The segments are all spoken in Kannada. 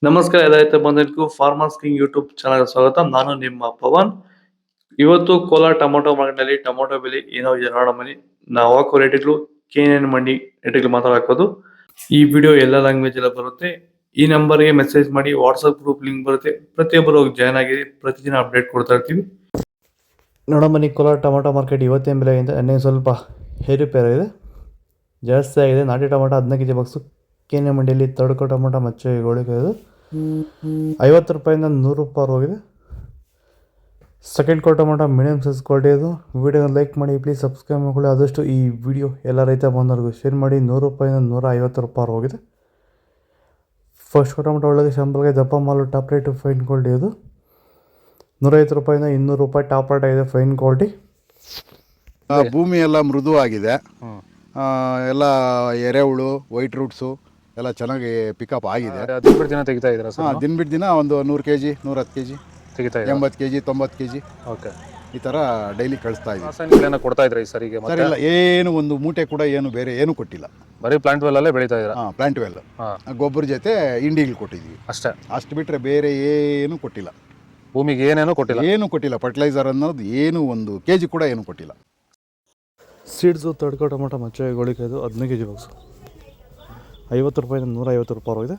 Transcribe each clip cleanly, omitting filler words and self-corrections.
ನಮಸ್ಕಾರ ಎಲ್ಲ ರೈತ ಬಂಧುಗಳಿಗೂ ಫಾರ್ಮರ್ಸ್ ಕಿಂಗ್ ಯೂಟ್ಯೂಬ್ ಚಾನಲ್ ಸ್ವಾಗತ. ನಾನು ನಿಮ್ಮ ಪವನ್. ಇವತ್ತು ಕೋಲಾರ ಟೊಮೊಟೊ ಮಾರ್ಕೆಟ್ನಲ್ಲಿ ಟೊಮೊಟೊ ಬೆಲೆ ಏನೋ ಇದೆ ನೋಡೋಣ ಬನ್ನಿ. ನಾವು ಹಾಕೋ ರೇಟ್ಗಳು KNN ಮಂಡಿ ರೇಟ್ಗಳು ಮಾತಾಡೋದು. ಈ ವಿಡಿಯೋ ಎಲ್ಲ ಲ್ಯಾಂಗ್ವೇಜ್ ಎಲ್ಲ ಬರುತ್ತೆ. ಈ ನಂಬರ್ಗೆ ಮೆಸೇಜ್ ಮಾಡಿ, ವಾಟ್ಸಪ್ ಗ್ರೂಪ್ ಲಿಂಕ್ ಬರುತ್ತೆ, ಪ್ರತಿಯೊಬ್ಬರು ಜಾಯ್ನ್ ಆಗಿ ಪ್ರತಿದಿನ ಅಪ್ಡೇಟ್ ಕೊಡ್ತಾ ಇರ್ತೀವಿ. ನೋಡೋಣ ಬನ್ನಿ, ಕೋಲಾರ ಟೊಮೊಟೊ ಮಾರ್ಕೆಟ್ ಇವತ್ತಿನ ಬೆಲೆಗಿಂತ ಎಣ್ಣೆ ಸ್ವಲ್ಪ ಏರುಪೇರಾಗಿದೆ, ಜಾಸ್ತಿ ಆಗಿದೆ. ನಾಟಿ ಟೊಮೊಟೊ 15 kg ಬಾಕ್ಸು KNN ಮಂಡಿಯಲ್ಲಿ ತಡ್ಕೋ ಟೊಮೊಟೊ ಮಚ್ಚೆ ಗೋಳಿಕಾಯ್ದು 50 ರೂಪಾಯಿಂದ 100 ರೂಪಾಯಿ ಹೋಗಿದೆ. Second quarter tomato medium size quality ಇದು. ವಿಡಿಯೋನ ಲೈಕ್ ಮಾಡಿ, ಪ್ಲೀಸ್ ಸಬ್ಸ್ಕ್ರೈಬ್ ಮಾಡ್ಕೊಳ್ಳಿ. ಆದಷ್ಟು ಈ ವಿಡಿಯೋ ಎಲ್ಲ ರೈತ ಬಂದವರಿಗೂ ಶೇರ್ ಮಾಡಿ. 100 ರೂಪಾಯಿಂದ 150 ರೂಪಾಯಿ ಹೋಗಿದೆ. ಫಸ್ಟ್ ಕ್ವಾರ್ಟರ್ ಟೊಮೊಟೊ ಒಳ್ಳೆಗೆ ಶಂಬಲ್ಗೆ ದಪ್ಪ ಮಾಲು ಟಾಪ್ ರೇಟು ಫೈನ್ ಕ್ವಾಲಿಟಿ ಇದು. 150 ರೂಪಾಯಿಂದ 200 ರೂಪಾಯಿ ಟಾಪ್ ರೇಟ್ ಆಗಿದೆ, ಫೈನ್ ಕ್ವಾಲಿಟಿ. ಭೂಮಿ ಎಲ್ಲ ಮೃದುವಾಗಿದೆ, ಎಲ್ಲ ಎರೆಹುಳು, ವೈಟ್ ರೂಟ್ಸು ಎಲ್ಲ ಚೆನ್ನಾಗಿ ಪಿಕಪ್ ಆಗಿದೆ. ದಿನ ಬಿಟ್ಟು ದಿನ ತೆಗಿತಾ ಇದ್ದೀರಾ ಸರ್? ದಿನ ಬಿಟ್ಟು ದಿನ ಒಂದು 100 kg 110 kg ತೆಗಿತಾ ಇದ್ದೀರಾ? 80 kg 90 kg ಓಕೆ, ಈ ಥರ ಡೈಲಿ ಕಳಿಸ್ತಾ ಇದ್ದೀವಿ. ರಾಸಾಯನಿಕಗಳನ್ನ ಕೊಡ್ತಾ ಇದ್ರಾ ಈ ಸರಿಗೆ? ಸರ್ ಇಲ್ಲ, ಏನು ಒಂದು ಮೂಟೆ ಕೂಡ ಏನು ಬೇರೆ ಏನು ಕೊಟ್ಟಿಲ್ಲ. ಬರೀ ಪ್ಲಾಂಟ್ ವೆಲ್ ಅಲ್ಲೇ ಬೆಳೀತಾ ಇದ್ದೀರಾ? ಪ್ಲಾಂಟ್ ವೆಲ್ ಗೊಬ್ಬರ ಜೊತೆ ಇಂಡಿಗಳು ಕೊಟ್ಟಿದ್ವಿ ಅಷ್ಟೇ. ಅಷ್ಟು ಬಿಟ್ಟರೆ ಬೇರೆ ಏನು ಕೊಟ್ಟಿಲ್ಲ. ಭೂಮಿಗೆ ಏನೇನೋ ಕೊಟ್ಟಿಲ್ಲ? ಏನು ಕೊಟ್ಟಿಲ್ಲ. ಫರ್ಟಿಲೈಸರ್ ಅನ್ನೋದು ಏನು 1 kg ಕೂಡ ಏನು ಕೊಟ್ಟಿಲ್ಲ. ಸೀಡ್ಸು ತಡ್ಕೋ ಟೊಮೊಟೊ ಮಚ್ಚೆ ಗೋಳಿಕಾಯ್ದು 15 kg ಬಾಕ್ಸು 50 ರೂಪಾಯಿಂದ 150 ರೂಪಾಯಿ ಹೋಗಿದೆ.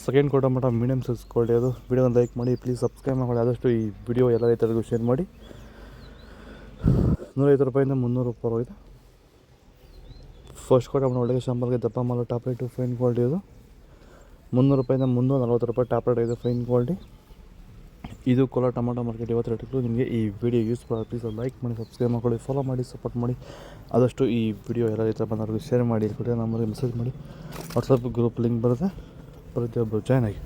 Second quarter tomato medium size quality ಅದು. ವಿಡಿಯೋನ ಲೈಕ್ ಮಾಡಿ, ಪ್ಲೀಸ್ ಸಬ್ಸ್ಕ್ರೈಬ್ ಮಾಡಿ. ಆದಷ್ಟು ಈ ವಿಡಿಯೋ ಎಲ್ಲ ರೈತರಿಗೂ ಶೇರ್ ಮಾಡಿ. 150 ರೂಪಾಯಿಂದ 300 ರೂಪಾಯಿ ಹೋಗಿದೆ. ಫಸ್ಟ್ ಕ್ವಾರ್ಟರ್ ಟೊಮೊಟೊ ಒಳ್ಳೆಗೆ ಶಂಬಲ್ಗೆ ದಪ್ಪ ಮಾಲು ಟಾಪ್ ರೇಟು ಫೈನ್ ಕ್ವಾಲಿಟಿ ಅದು. 300 ರೂಪಾಯಿಂದ 340 ರೂಪಾಯಿ ಟಾಪ್ ರೇಟ್ ಇದೆ, ಫೈನ್ ಕ್ವಾಲಿಟಿ. ಇದು ಕೋಲಾರ ಟೊಮೊಟೊ ಮಾರ್ಕೆಟ್ ಇವತ್ತು ರೇಟ್ಗಳು. ನಿಮಗೆ ಈ ವಿಡಿಯೋ ಯೂಸ್ಫುಲ್ ಆಗಿ ಪ್ಲೀಸ್ ಲೈಕ್ ಮಾಡಿ, ಸಬ್ಸ್ಕ್ರೈಬ್ ಮಾಡ್ಕೊಳ್ಳಿ, ಫಾಲೋ ಮಾಡಿ, ಸಪೋರ್ಟ್ ಮಾಡಿ. ಆದಷ್ಟು ಈ ವಿಡಿಯೋ ಎಲ್ಲ ರೈತ ಬಂದವರಿಗೂ ಶೇರ್ ಮಾಡಿ. ಕೊಟ್ಟರೆ ನಮ್ಮಲ್ಲಿ ಮೆಸೇಜ್ ಮಾಡಿ, ವಾಟ್ಸಪ್ ಗ್ರೂಪ್ ಲಿಂಕ್ ಬರುತ್ತೆ, ಪ್ರತಿಯೊಬ್ಬರು ಜಾಯ್ನ್ ಆಗಿ.